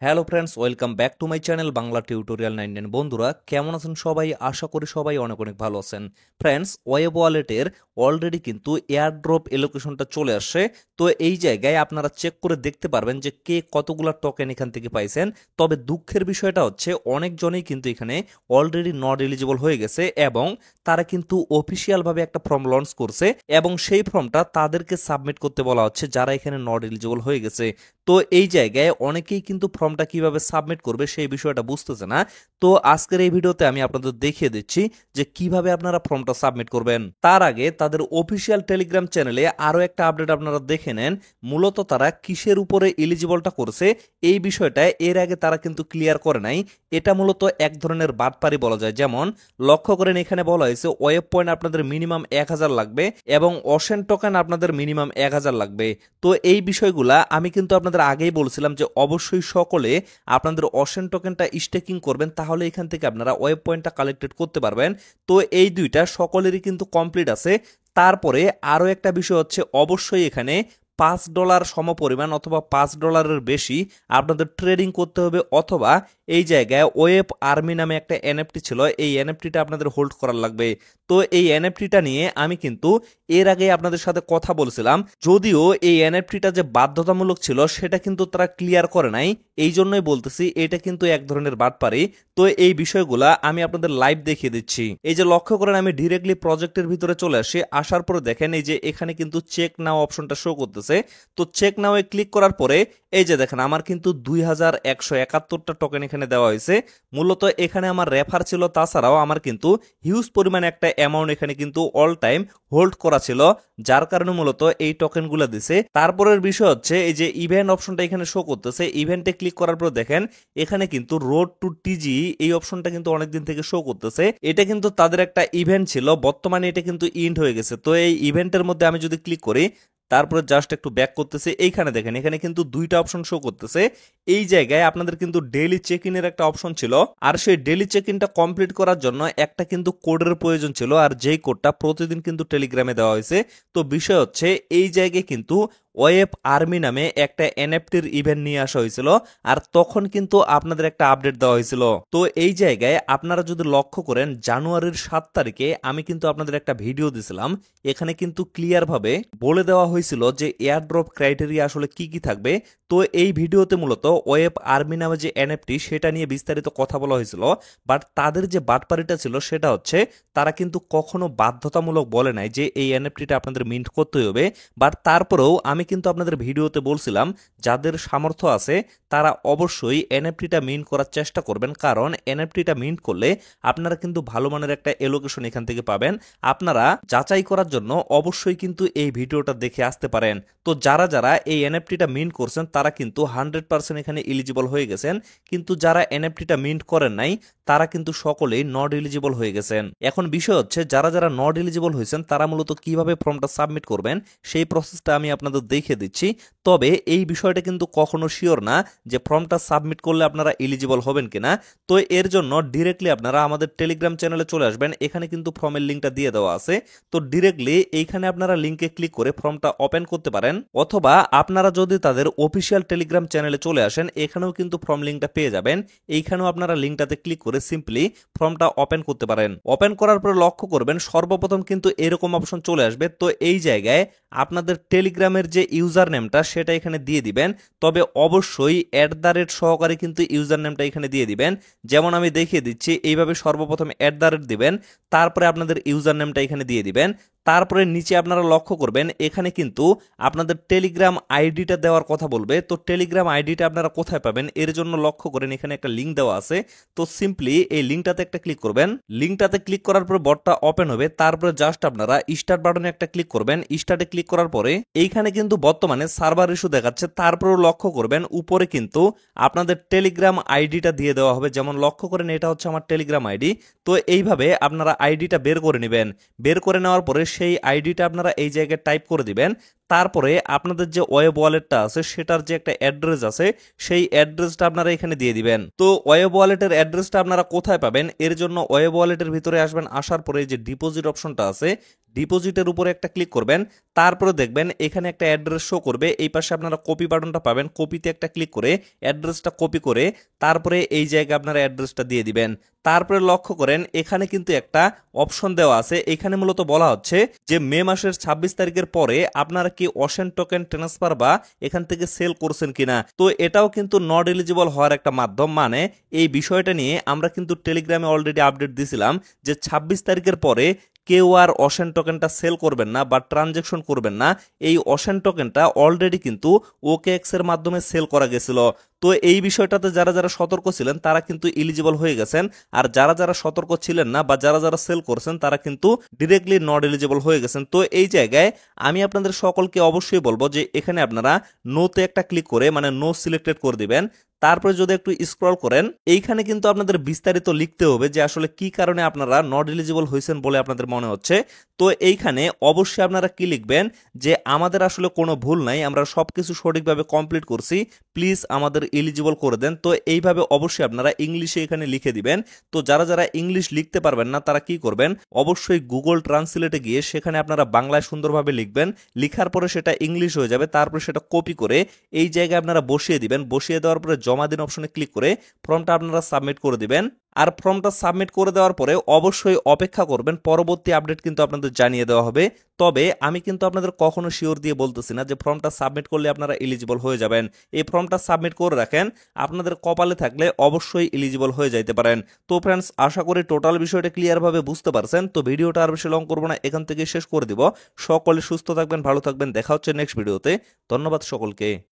Hello friends, welcome back to my channel Bangla tutorial 99। বন্ধুরা কেমন আছেন সবাই? আশা করি সবাই অনেক অনেক ভালো আছেন। ফ্রেন্ডস, ওয়েব ওয়ালেটের অলরেডি কিন্তু এয়ারড্রপ এলোকেশনটা চলে আসছে। তো এই জায়গায় আপনারা চেক করে দেখতে পারবেন যে কে কতগুলা টোকেন এখান থেকে পাইছেন। তবে দুঃখের বিষয়টা হচ্ছে অনেকজনেই কিন্তু এখানে অলরেডি নট এলিজিবল হয়ে গেছে এবং তারা কিন্তু অফিসিয়ালভাবে একটা ফর্ম লঞ্চ করছে এবং সেই ফর্মটা তাদেরকে সাবমিট করতে বলা হচ্ছে যারা এখানে নট এলিজিবল হয়ে গেছে। তো এই জায়গায় অনেকেই কিন্তু ফর্মটা কিভাবে সাবমিট করবে সেই বিষয়টা বুঝতেছে না। তো আজকের এই ভিডিওতে আমি আপনাদের দেখিয়ে দিচ্ছি যে কিভাবে আপনারা ফর্মটা সাবমিট করবেন। তার আগে তাদের অফিসিয়াল টেলিগ্রাম চ্যানেলে আরো একটা আপডেট আপনারা দেখে নেন। মূলত তারা কিসের উপরে এলিজিবলটা করছে এই বিষয়টা এর আগে তারা কিন্তু ক্লিয়ার করে নাই। এটা মূলত এক ধরনের বাটপারি বলা যায়। যেমন লক্ষ্য করেন, এখানে বলা হয়েছে ওয়েব পয়েন্ট আপনাদের মিনিমাম 1000 লাগবে এবং অশেন টোকেন আপনাদের মিনিমাম 1000 লাগবে। তো এই বিষয়গুলা আমি কিন্তু আপনাদের আগেই বলছিলাম যে অবশ্যই সকলে আপনাদের অশেন টোকেনটা স্টেকিং করবেন, তাহলে এখান থেকে আপনারা ওয়েব পয়েন্টটা কালেক্টেড করতে পারবেন। তো এই দুইটা সকলেরই কিন্তু কমপ্লিট আছে। তারপরে আরও একটা বিষয় হচ্ছে অবশ্যই এখানে $5 সমপরিমাণ অথবা $5 বেশি আপনাদের ট্রেডিং করতে হবে, অথবা এই জায়গায় ওয়েব আর্মি নামে একটা এনএফটি ছিল, এই এনএফটিটা আপনাদের হোল্ড করার লাগবে। তো এই এনএফটিটা নিয়ে আমি কিন্তু এর আগে আপনাদের সাথে কথা বলছিলাম, যদিও এই এনএফটিটা যে বাধ্যতামূলক ছিল সেটা কিন্তু তারা ক্লিয়ার করে নাই। এই জন্যই বলতেছি এটা কিন্তু এক ধরনের বাটপারি। তো এই বিষয়গুলা আমি আপনাদের লাইভ দেখিয়ে দিচ্ছি। এই যে লক্ষ্য করেন, আমি ডিরেক্টলি প্রজেক্টের ভিতরে চলে আসি। আসার পরে দেখেন এই যে এখানে কিন্তু চেক নাও অপশনটা শো করতেছে। তো চেক নাও এ ক্লিক করার পরে এই যে দেখেন আমার কিন্তু 2171টা টোকেন এখানে দেওয়া হয়েছে। মূলত এখানে আমার রেফার ছিল, তাছাড়াও আমার কিন্তু হিউজ পরিমাণে একটা অ্যামাউন্ট এখানে কিন্তু অল টাইম হোল্ড করা ছিল, যার কারণে মূলত এই টোকেনগুলো দিছে। তারপরের বিষয় হচ্ছে এই যে ইভেন্ট অপশনটা এখানে শো করতেছে। ইভেন্টে ক্লিক করার পর দেখেন এখানে কিন্তু রোড টু টিজি এই অপশনটা কিন্তু অনেকদিন থেকে শো করতেছে। এটা কিন্তু তাদের একটা ইভেন্ট ছিল, বর্তমানে এটা কিন্তু ইন্ড হয়ে গেছে। তো এই ইভেন্টের মধ্যে আমি যদি ক্লিক করি, তারপরে জাস্ট একটু ব্যাক করতেছে, এইখানে দেখেন এখানে কিন্তু দুইটা অপশন শো করতেছে। এই জায়গায় আপনাদের কিন্তু ডেইলি চেক ইনের একটা অপশন ছিল, আর সেই ডেইলি চেক ইনটা কমপ্লিট করার জন্য একটা কিন্তু কোডের প্রয়োজন ছিল, আর যেই কোডটা প্রতিদিন কিন্তু টেলিগ্রামে দেওয়া হয়েছে। তো বিষয় হচ্ছে এই জায়গায় কিন্তু ওয়েব আর্মি নামে একটা এনএফটির ইভেন্ট নিয়ে আসা হয়েছিল, আর তখন কিন্তু আপনাদের একটা আপডেট দেওয়া হয়েছিল। তো এই জায়গায় আপনারা যদি লক্ষ্য করেন জানুয়ারির 7 তারিখে আমি কিন্তু আপনাদের একটা ভিডিও দিছিলাম। এখানে কিন্তু ক্লিয়ার ভাবে বলে দেওয়া হয়েছিল যে এয়ারড্রপ ক্রাইটেরিয়া আসলে কি কি থাকবে। তো এই ভিডিওতে মূলত ওয়েব আর্মি নামে যে এনএফটি সেটা নিয়ে বিস্তারিত কথা বলা হয়েছিল। বাট তাদের যে বাটপারিটা ছিল সেটা হচ্ছে তারা কিন্তু কখনো বাধ্যতামূলক বলে নাই যে এই এনএফটিটা আপনাদের মিন্ট করতে হবে। বাট তারপরেও আমি কিন্তু আপনাদের ভিডিওতে বলছিলাম যাদের সামর্থ্য আছে তারা অবশ্যই এনএফটিটা মিন্ট করার চেষ্টা করবেন, কারণ এনএফটিটা মিন্ট করলে আপনারা কিন্তু ভালো মানের একটা এলোকেশন এখান থেকে পাবেন। আপনারা যাচাই করার জন্য অবশ্যই কিন্তু এই ভিডিওটা দেখে আসতে পারেন। তো যারা যারা এই এনএফটিটা মিন্ট করছেন তারা কিন্তু 100% এখানে এলিজিবল হয়ে গেছেন, কিন্তু যারা এনএফটিটা মিন্ট করেন নাই তারা কিন্তু সকলেই নট এলিজিবল হয়ে গেছেন। এখন বিষয় হচ্ছে যারা যারা নট এলিজিবল হয়েছেন তারা মূলত কিভাবে ফর্মটা সাবমিট করবেন সেই প্রসেসটা আমি আপনাদের দেখিয়ে দিচ্ছি। তবে এই বিষয়টা কিন্তু কখনো শিওর না যে ফর্মটা সাবমিট করলে আপনারা এলিজিবল হবেন কিনা। তো এর জন্য ডিরেক্টলি আপনারা আমাদের টেলিগ্রাম চ্যানেলে চলে আসবেন, এখানে কিন্তু ফর্মের লিঙ্কটা দিয়ে দেওয়া আছে। তো ডিরেক্টলি এইখানে আপনারা লিঙ্কে ক্লিক করে ফর্মটা ওপেন করতে পারেন, অথবা আপনারা যদি তাদের অফিসিয়াল টেলিগ্রাম চ্যানেলে চলে আসেন এখানেও কিন্তু ফর্ম লিঙ্কটা পেয়ে যাবেন। এইখানেও আপনারা লিঙ্কটাতে ক্লিক করে সিম্পলি ফর্মটা ওপেন করতে পারেন। ওপেন করার পরে লক্ষ্য করবেন সর্বপ্রথম কিন্তু এরকম অপশন চলে আসবে। তো এই জায়গায় আপনাদের টেলিগ্রামের যে ইউজার নেমটা সেটা এখানে দিয়ে দিবেন, তবে অবশ্যই সহকারে কিন্তু ইউজার নেমটা এখানে দিয়ে দিবেন। যেমন আমি দেখিয়ে দিচ্ছি, এইভাবে সর্বপ্রথম দিবেন, তারপরে আপনাদের ইউজার নেমটা এখানে দিয়ে দিবেন। তারপরে নিচে আপনারা লক্ষ্য করবেন এখানে কিন্তু আপনাদের টেলিগ্রাম আইডিটা দেওয়ার কথা বলবে। তো টেলিগ্রাম আইডিটা আপনারা কোথায় পাবেন এর জন্য লক্ষ্য করেন এখানে একটা লিঙ্ক দেওয়া আছে। তো সিম্পলি এই লিঙ্কটাতে একটা ক্লিক করবেন। লিঙ্কটাতে ক্লিক করার পরে বটটা ওপেন হবে, তারপরে জাস্ট আপনারা স্টার্ট বাটনে একটা ক্লিক করবেন। স্টার্টে ক্লিক করার পরে এইখানে কিন্তু বর্তমানে সার্ভার ইস্যু দেখাচ্ছে, তারপরেও লক্ষ্য করবেন উপরে কিন্তু আপনাদের টেলিগ্রাম আইডিটা দিয়ে দেওয়া হবে। যেমন লক্ষ্য করেন এটা হচ্ছে আমার টেলিগ্রাম আইডি। তো এইভাবে আপনারা আইডিটা বের করে নেবেন। বের করে নেওয়ার পরে সেই আইডিটা আপনারা এই জায়গায় টাইপ করে দিবেন। তারপরে আপনাদের যে ওয়েব ওয়ালেটটা আছে সেটার যে একটা অ্যাড্রেস আছে সেই অ্যাড্রেসটা আপনারা এখানে দিয়ে দিবেন। তো ওয়েব ওয়ালেটের অ্যাড্রেসটা আপনারা কোথায় পাবেন, এর জন্য ওয়েব ওয়ালেটের ভিতরে আসবেন, আসার পরে যে ডিপোজিট অপশনটা আছে ডিপোজিটের উপরে একটা ক্লিক করবেন, তারপরে দেখবেন এখানে একটা অ্যাড্রেস শো করবে, এই পাশে আপনারা কপি বাটনটা পাবেন, কপিতে একটা ক্লিক করে অ্যাড্রেসটা কপি করে তারপরে এই জায়গায় আপনারা অ্যাড্রেসটা দিয়ে দিবেন। তারপরে লক্ষ্য করেন এখানে কিন্তু একটা অপশন দেওয়া আছে, এখানে মূলত বলা হচ্ছে যে মে মাসের 26 তারিখের পরে আপনারা কি অশেন টোকেন ট্রান্সফার বা এখান থেকে সেল করছেন কিনা। তো এটাও কিন্তু নট এলিজিবল হওয়ার একটা মাধ্যম, মানে এই বিষয়টা নিয়ে আমরা কিন্তু টেলিগ্রামে অলরেডি আপডেট দিছিলাম যে 26 তারিখের পরে কেউ আর অশেন টোকেনটা সেল করবেন না বা ট্রানজেকশন করবেন না। এই অশেন টোকেনটা অলরেডি কিন্তু ওকেএক্স এর মাধ্যমে সেল করা গেছিল। তো এই বিষয়টাতে যারা যারা সতর্ক ছিলেন তারা কিন্তু এলিজিবল হয়ে গেছেন, আর যারা যারা সতর্ক ছিলেন না বা যারা যারা সেল করছেন তারা কিন্তু ডিরেক্টলি নট এলিজিবল হয়ে গেছেন। তো এই জায়গায় আমি আপনাদের সকলকে অবশ্যই বলবো যে এখানে আপনারা নোতে একটা ক্লিক করে মানে নো সিলেক্টেড করে দিবেন। তারপরে যদি একটু স্ক্রল করেন এইখানে কিন্তু আপনাদের বিস্তারিত লিখতে হবে যে আসলে কি কারণে আপনারা নট এলিজিবল হয়েছেন বলে আপনাদের মনে হচ্ছে। তো এইখানে অবশ্যই আপনারা কি লিখবেন যে আমাদের আসলে কোনো ভুল নাই, আমরা সবকিছু সঠিকভাবে কমপ্লিট করছি, প্লিজ আমাদের এলিজিবল করে দেন। তো এইভাবে অবশ্যই আপনারা ইংলিশে এখানে লিখে দিবেন। তো যারা যারা ইংলিশ লিখতে পারবেন না তারা কি করবেন, অবশ্যই গুগল ট্রান্সলেটে গিয়ে সেখানে আপনারা বাংলায় সুন্দরভাবে লিখবেন, লিখার পরে সেটা ইংলিশ হয়ে যাবে, তারপরে সেটা কপি করে এই জায়গায় আপনারা বসিয়ে দিবেন, বসিয়ে দেওয়ার পরে জমা দিন অপশনে ক্লিক করে ফর্মটা আপনারা সাবমিট করে দিবেন। আর ফর্মটা সাবমিট করে দেওয়ার পরে অবশ্যই অপেক্ষা করবেন, পরবর্তী আপডেট কিন্তু আপনাদের জানিয়ে দেওয়া হবে। তবে আমি কিন্তু আপনাদের কখনো শিওর দিয়ে বলতেছি না যে ফর্মটা সাবমিট করলে আপনারা এলিজিবল হয়ে যাবেন। এই ফর্মটা সাবমিট করে রাখেন, আপনাদের কপালে থাকলে অবশ্যই এলিজিবল হয়ে যাইতে পারেন। তো ফ্রেন্ডস, আশা করি টোটাল বিষয়টা ক্লিয়ারভাবে বুঝতে পারছেন। তো ভিডিওটা আর বেশি লং করবো না, এখান থেকে শেষ করে দিব। সকলে সুস্থ থাকবেন, ভালো থাকবেন, দেখা হচ্ছে নেক্সট ভিডিওতে। ধন্যবাদ সকলকে।